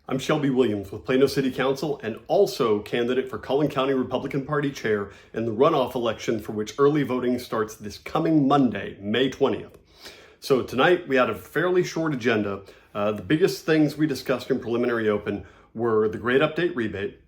I'm Shelby Williams with Plano City Council and also candidate for Collin County Republican Party Chair in the runoff election for which early voting starts this coming Monday, May 20th. So tonight we had a fairly short agenda. The biggest things we discussed in preliminary open were the Grade Update Rebate.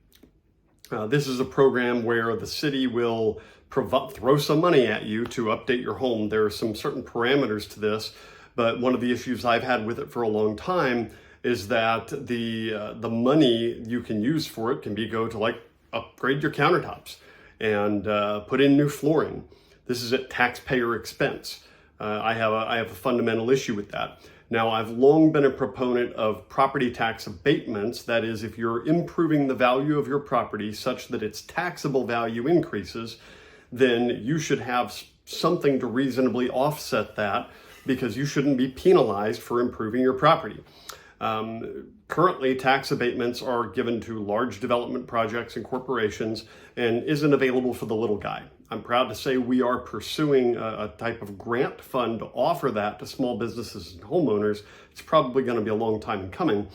This is a program where the city will throw some money at you to update your home. There are some certain parameters to this, but one of the issues I've had with it for a long time is that the money you can use for it can go to like upgrade your countertops and put in new flooring. This is at taxpayer expense. I have a fundamental issue with that. Now, I've long been a proponent of property tax abatements. That is, if you're improving the value of your property such that its taxable value increases, then you should have something to reasonably offset that because you shouldn't be penalized for improving your property. Currently, tax abatements are given to large development projects and corporations and isn't available for the little guy. I'm proud to say we are pursuing a type of grant fund to offer that to small businesses and homeowners. It's probably going to be a long time coming,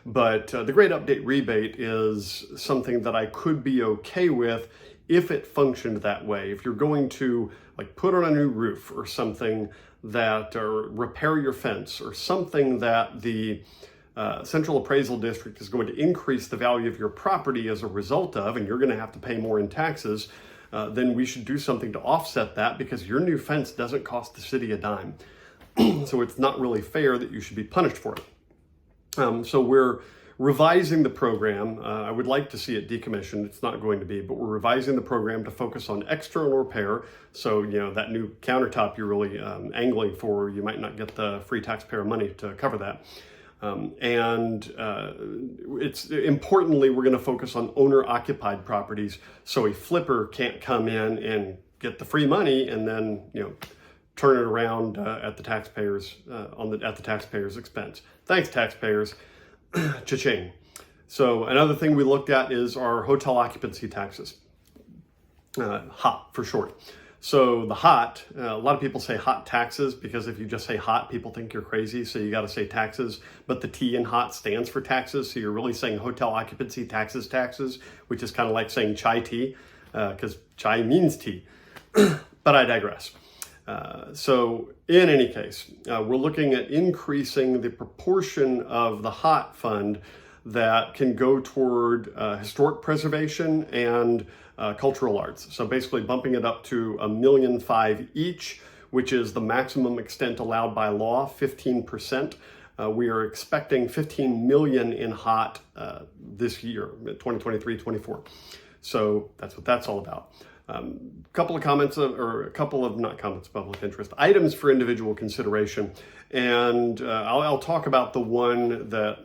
but the Grade Update Rebate is something that I could be okay with if it functioned that way. If you're going to like put on a new roof or something that, or repair your fence or something that the Central Appraisal District is going to increase the value of your property as a result of, and you're going to have to pay more in taxes, then we should do something to offset that because your new fence doesn't cost the city a dime. So it's not really fair that you should be punished for it. So we're revising the program. I would like to see it decommissioned. It's not going to be, but we're revising the program to focus on external repair. So, you know, that new countertop you're really angling for, you might not get the free taxpayer money to cover that. It's importantly, we're going to focus on owner-occupied properties, so a flipper can't come in and get the free money and then, you know, turn it around at the taxpayers at the taxpayers' expense. Thanks, taxpayers. Cha-ching. So another thing we looked at is our hotel occupancy taxes, HOT for short. So the HOT, a lot of people say hot taxes because if you just say hot, people think you're crazy. So you got to say taxes, but the T in HOT stands for taxes. So you're really saying hotel occupancy taxes, which is kind of like saying chai tea because chai means tea. But I digress. So in any case, we're looking at increasing the proportion of the HOT fund that can go toward historic preservation and cultural arts. So basically bumping it up to $1.5 million each, which is the maximum extent allowed by law, 15%. We are expecting 15 million in HOT this year, 2023-24. So that's what that's all about. Couple of comments, or a couple of, not comments, public interest, items for individual consideration. And I'll talk about the one that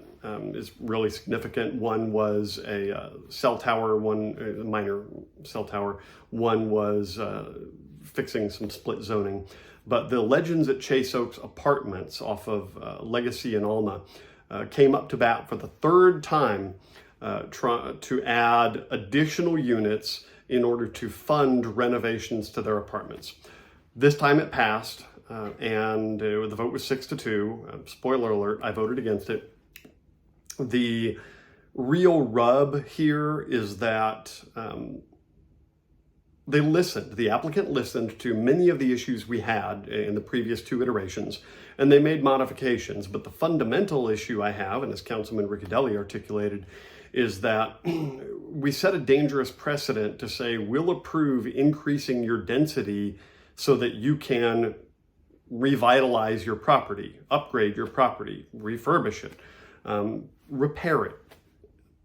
is really significant. One was a cell tower, a minor cell tower. One was fixing some split zoning. But the Legends at Chase Oaks Apartments off of Legacy and Alma came up to bat for the third time to add additional units in order to fund renovations to their apartments. This time it passed, and the vote was 6-2. Spoiler alert, I voted against it. The real rub here is that the applicant listened to many of the issues we had in the previous two iterations, and they made modifications. But the fundamental issue I have, and as Councilman Riccadelli articulated, is that we set a dangerous precedent to say we'll approve increasing your density so that you can revitalize your property, upgrade your property, refurbish it, repair it.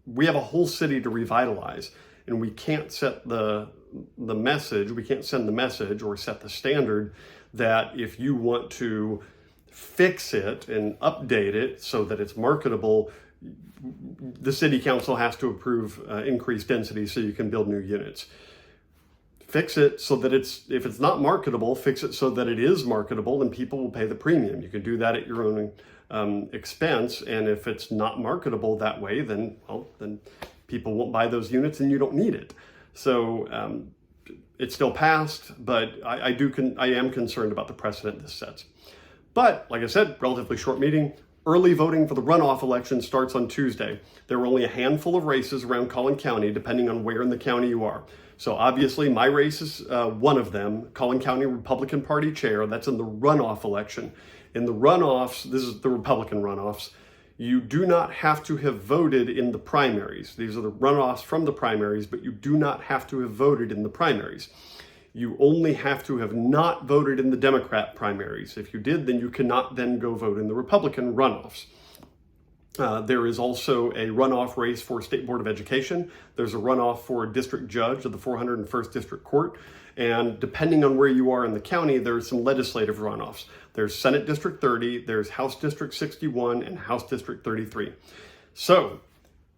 We have a whole city to revitalize, and we can't set the message, we can't send the message or set the standard that if you want to fix it and update it so that it's marketable, the city council has to approve increased density so you can build new units. Fix it so that if it's not marketable, fix it so that it is marketable and people will pay the premium. You can do that at your own expense. And if it's not marketable that way, then people won't buy those units and you don't need it. So it still passed, but I am concerned about the precedent this sets. But like I said, relatively short meeting. Early voting for the runoff election starts on Tuesday. There are only a handful of races around Collin County, depending on where in the county you are. So obviously my race is one of them, Collin County Republican Party chair. That's in the runoff election. In the runoffs, this is the Republican runoffs, you do not have to have voted in the primaries. These are the runoffs from the primaries, but you do not have to have voted in the primaries. You only have to have not voted in the Democrat primaries. If you did, then you cannot then go vote in the Republican runoffs. There is also a runoff race for State Board of Education. There's a runoff for District Judge of the 401st District Court. And depending on where you are in the county, there's some legislative runoffs. There's Senate District 30, there's House District 61, and House District 33. So,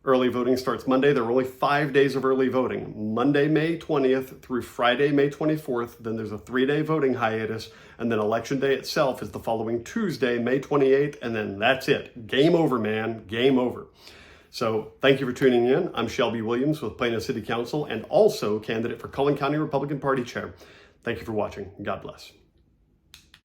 early voting starts Monday. There are only 5 days of early voting. Monday, May 20th through Friday, May 24th. Then there's a 3-day voting hiatus. And then Election Day itself is the following Tuesday, May 28th. And then that's it. Game over, man. Game over. So thank you for tuning in. I'm Shelby Williams with Plano City Council and also candidate for Collin County Republican Party Chair. Thank you for watching. God bless.